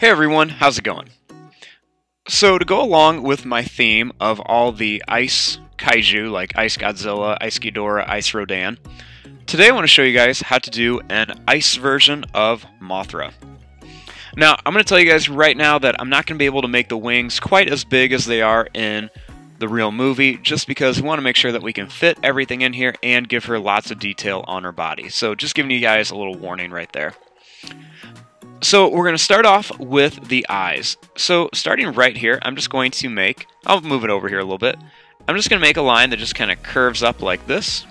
Hey everyone, how's it going? So to go along with my theme of all the ice kaiju like Ice Godzilla, Ice Ghidorah, Ice Rodan, today I want to show you guys how to do an ice version of Mothra. Now, I'm going to tell you guys right now that I'm not going to be able to make the wings quite as big as they are in the real movie, just because we want to make sure that we can fit everything in here and give her lots of detail on her body. So just giving you guys a little warning right there. So we're going to start off with the eyes. So starting right here, I'm just going to make, I'll move it over here a little bit. I'm just going to make a line that just kind of curves up like this.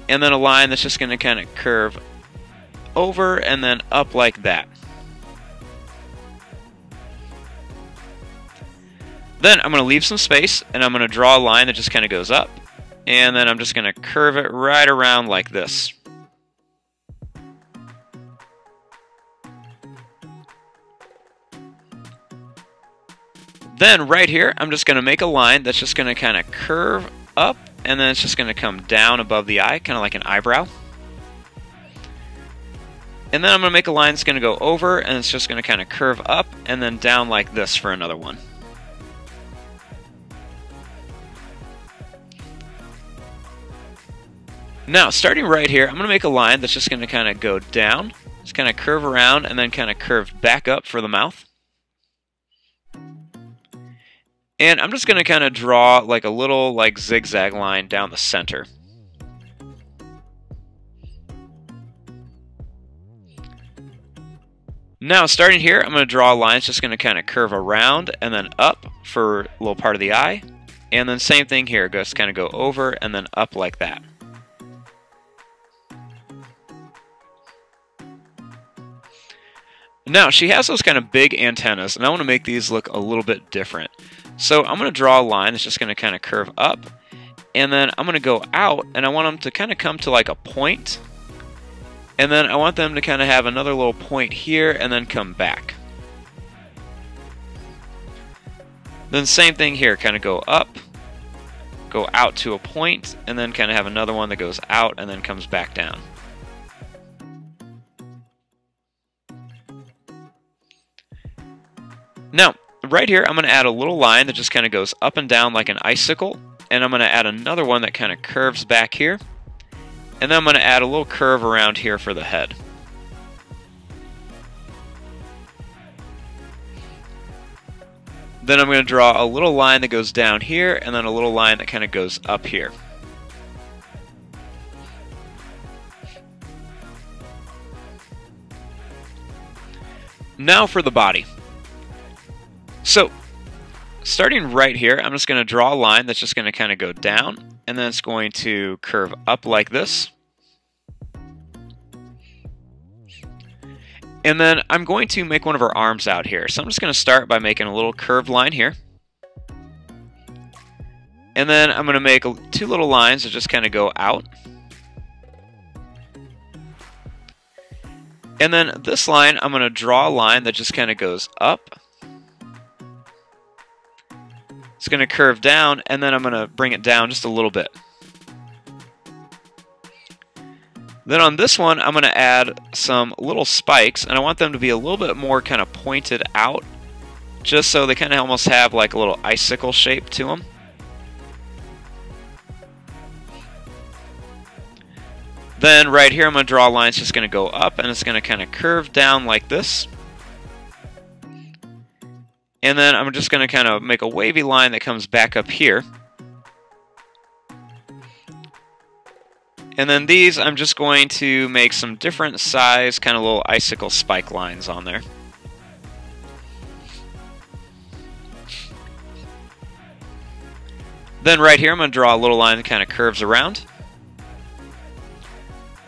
And then a line that's just going to kind of curve over and then up like that. Then I'm going to leave some space and I'm going to draw a line that just kind of goes up. And then I'm just going to curve it right around like this. Then right here, I'm just going to make a line that's just going to kind of curve up, and then it's just going to come down above the eye, kind of like an eyebrow. And then I'm going to make a line that's going to go over, and it's just going to kind of curve up, and then down like this for another one. Now, starting right here, I'm going to make a line that's just going to kind of go down, just kind of curve around, and then kind of curve back up for the mouth. And I'm just going to kind of draw like a little like zigzag line down the center. Now starting here, I'm going to draw a line that's just going to kind of curve around and then up for a little part of the eye. And then same thing here, just kind of go over and then up like that. Now she has those kind of big antennas, and I want to make these look a little bit different. So I'm going to draw a line that's just going to kind of curve up, and then I'm going to go out, and I want them to kind of come to like a point, and then I want them to kind of have another little point here, and then come back. Then same thing here, kind of go up, go out to a point, and then kind of have another one that goes out and then comes back down. Now, right here, I'm going to add a little line that just kind of goes up and down like an icicle, and I'm going to add another one that kind of curves back here, and then I'm going to add a little curve around here for the head. Then I'm going to draw a little line that goes down here, and then a little line that kind of goes up here. Now for the body. So, starting right here, I'm just going to draw a line that's just going to kind of go down, and then it's going to curve up like this. And then I'm going to make one of her arms out here. So I'm just going to start by making a little curved line here. And then I'm going to make two little lines that just kind of go out. And then this line, I'm going to draw a line that just kind of goes up. It's going to curve down, and then I'm going to bring it down just a little bit. Then on this one, I'm going to add some little spikes, and I want them to be a little bit more kind of pointed out, just so they kind of almost have like a little icicle shape to them. Then right here, I'm going to draw a line that's just going to go up, and it's going to kind of curve down like this. And then I'm just going to kind of make a wavy line that comes back up here. And then these, I'm just going to make some different size, kind of little icicle spike lines on there. Then right here, I'm going to draw a little line that kind of curves around.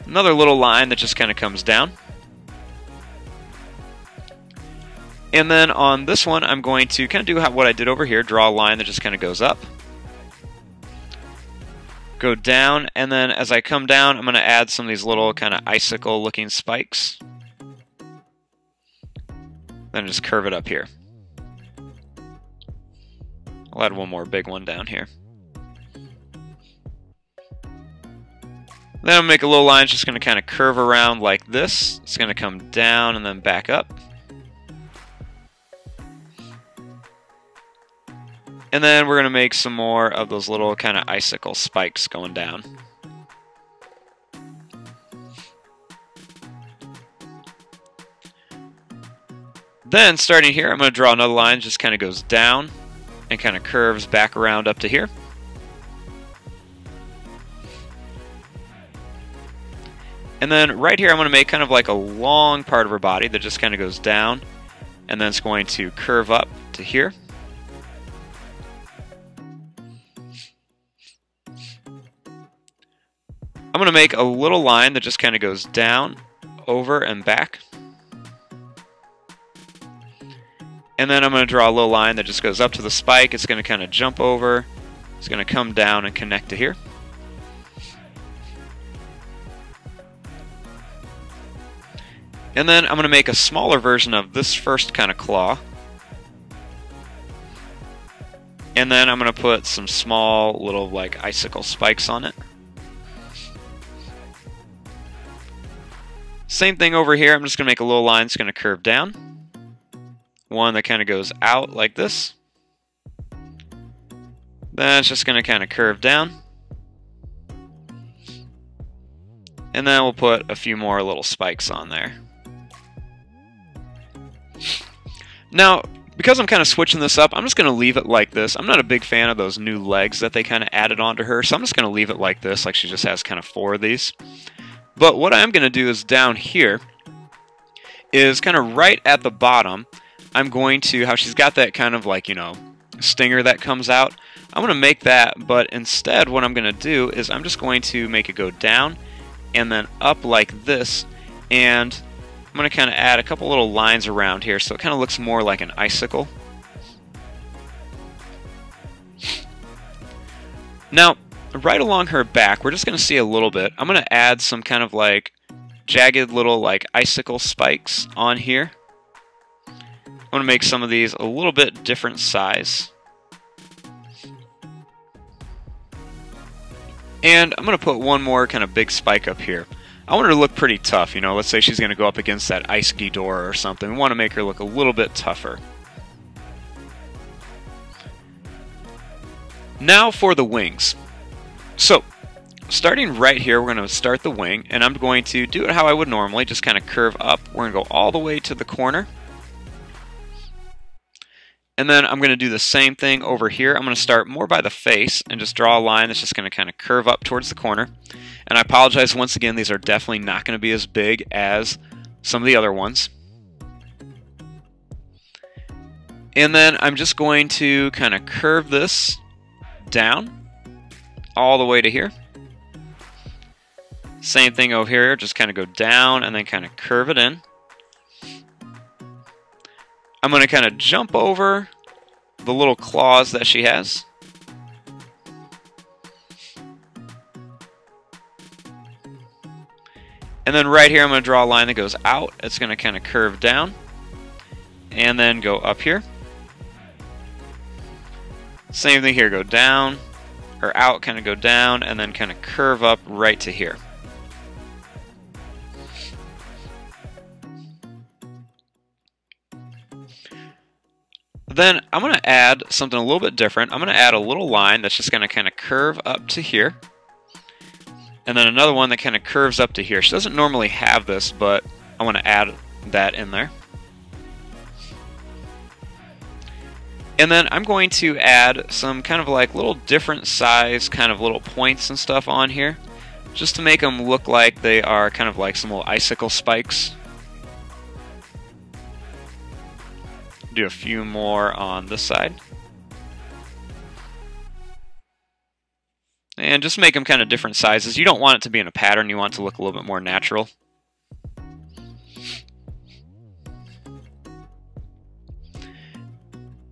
Another little line that just kind of comes down. And then on this one, I'm going to kind of do what I did over here, draw a line that just kind of goes up, go down, and then as I come down, I'm going to add some of these little kind of icicle looking spikes. Then just curve it up here. I'll add one more big one down here. Then I'll make a little line, it's just going to kind of curve around like this. It's going to come down and then back up. And then we're going to make some more of those little kind of icicle spikes going down. Then, starting here, I'm going to draw another line that just kind of goes down and kind of curves back around up to here. And then right here, I'm going to make kind of like a long part of her body that just kind of goes down, and then it's going to curve up to here. I'm going to make a little line that just kind of goes down, over, and back. And then I'm going to draw a little line that just goes up to the spike. It's going to kind of jump over. It's going to come down and connect to here. And then I'm going to make a smaller version of this first kind of claw. And then I'm going to put some small little like icicle spikes on it. Same thing over here. I'm just going to make a little line that's going to curve down. One that kind of goes out like this. Then it's just going to kind of curve down. And then we'll put a few more little spikes on there. Now, because I'm kind of switching this up, I'm just going to leave it like this. I'm not a big fan of those new legs that they kind of added onto her, so I'm just going to leave it like this, like she just has kind of 4 of these. But what I'm going to do is down here is kind of right at the bottom, I'm going to, how she's got that kind of like, you know, stinger that comes out, I'm going to make that, but instead what I'm going to do is I'm just going to make it go down and then up like this, and I'm going to kind of add a couple little lines around here so it kind of looks more like an icicle. Now, right along her back, we're just going to see a little bit. I'm going to add some kind of like jagged little like icicle spikes on here. I'm going to make some of these a little bit different size. And I'm going to put one more kind of big spike up here. I want her to look pretty tough, you know, let's say she's going to go up against that ice Ghidorah or something. We want to make her look a little bit tougher. Now for the wings. So, starting right here, we're going to start the wing, and I'm going to do it how I would normally, just kind of curve up. We're going to go all the way to the corner. And then I'm going to do the same thing over here. I'm going to start more by the face and just draw a line that's just going to kind of curve up towards the corner. And I apologize once again, these are definitely not going to be as big as some of the other ones. And then I'm just going to kind of curve this down all the way to here. Same thing over here, just kind of go down and then kind of curve it in. I'm going to kind of jump over the little claws that she has. And then right here I'm going to draw a line that goes out. It's going to kind of curve down and then go up here. Same thing here, go down or out, kind of go down and then kind of curve up right to here. Then I'm going to add something a little bit different. I'm going to add a little line that's just going to kind of curve up to here. And then another one that kind of curves up to here. She doesn't normally have this, but I want to add that in there. And then I'm going to add some kind of like little different size kind of little points and stuff on here, just to make them look like they are kind of like some little icicle spikes. Do a few more on this side. And just make them kind of different sizes. You don't want it to be in a pattern, you want it to look a little bit more natural.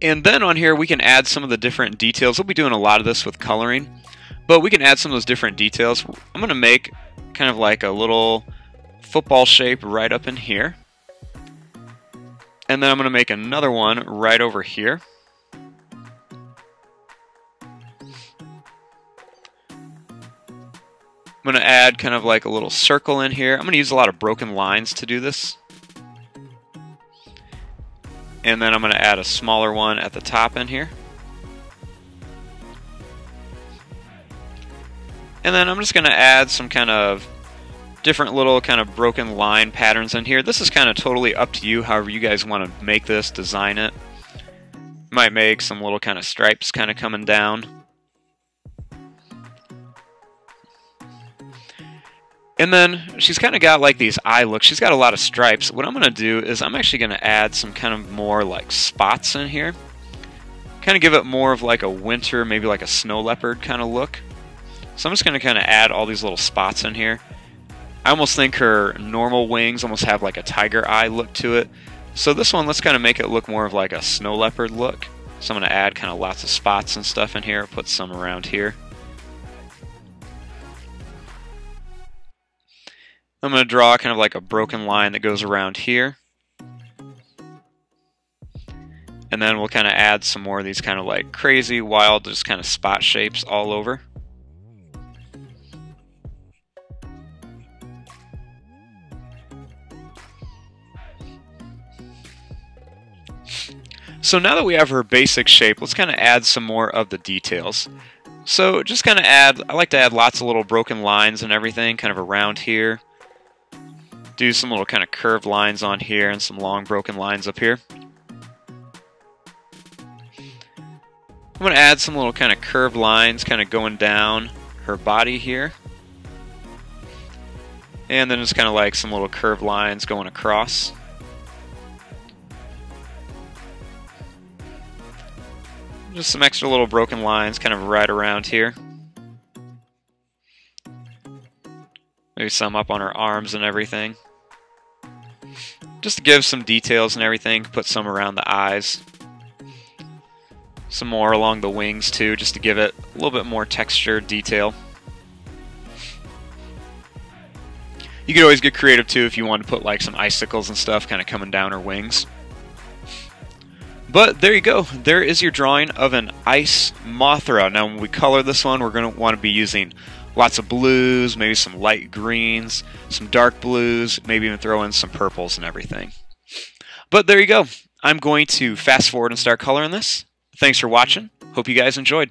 And then on here we can add some of the different details. We'll be doing a lot of this with coloring, but we can add some of those different details. I'm going to make kind of like a little football shape right up in here. And then I'm going to make another one right over here. I'm going to add kind of like a little circle in here. I'm going to use a lot of broken lines to do this. And then I'm going to add a smaller one at the top in here. And then I'm just going to add some kind of different little kind of broken line patterns in here. This is kind of totally up to you, however you guys want to make this, design it. Might make some little kind of stripes kind of coming down. And then she's kind of got like these eye looks. She's got a lot of stripes. What I'm going to do is I'm actually going to add some kind of more like spots in here. Kind of give it more of like a winter, maybe like a snow leopard kind of look. So I'm just going to kind of add all these little spots in here. I almost think her normal wings almost have like a tiger eye look to it. So this one, let's kind of make it look more of like a snow leopard look. So I'm going to add kind of lots of spots and stuff in here. Put some around here. I'm going to draw kind of like a broken line that goes around here. And then we'll kind of add some more of these kind of like crazy, wild, just kind of spot shapes all over. So now that we have her basic shape, let's kind of add some more of the details. So just kind of add, I like to add lots of little broken lines and everything kind of around here. Do some little kind of curved lines on here and some long broken lines up here. I'm going to add some little kind of curved lines kind of going down her body here. And then just kind of like some little curved lines going across. Just some extra little broken lines kind of right around here. Maybe some up on her arms and everything. Just to give some details and everything. Put some around the eyes. Some more along the wings too, just to give it a little bit more texture, detail. You could always get creative too if you want to put like some icicles and stuff kind of coming down her wings. But there you go. There is your drawing of an Ice Mothra. Now when we color this one, we're going to want to be using lots of blues, maybe some light greens, some dark blues, maybe even throw in some purples and everything. But there you go. I'm going to fast forward and start coloring this. Thanks for watching. Hope you guys enjoyed.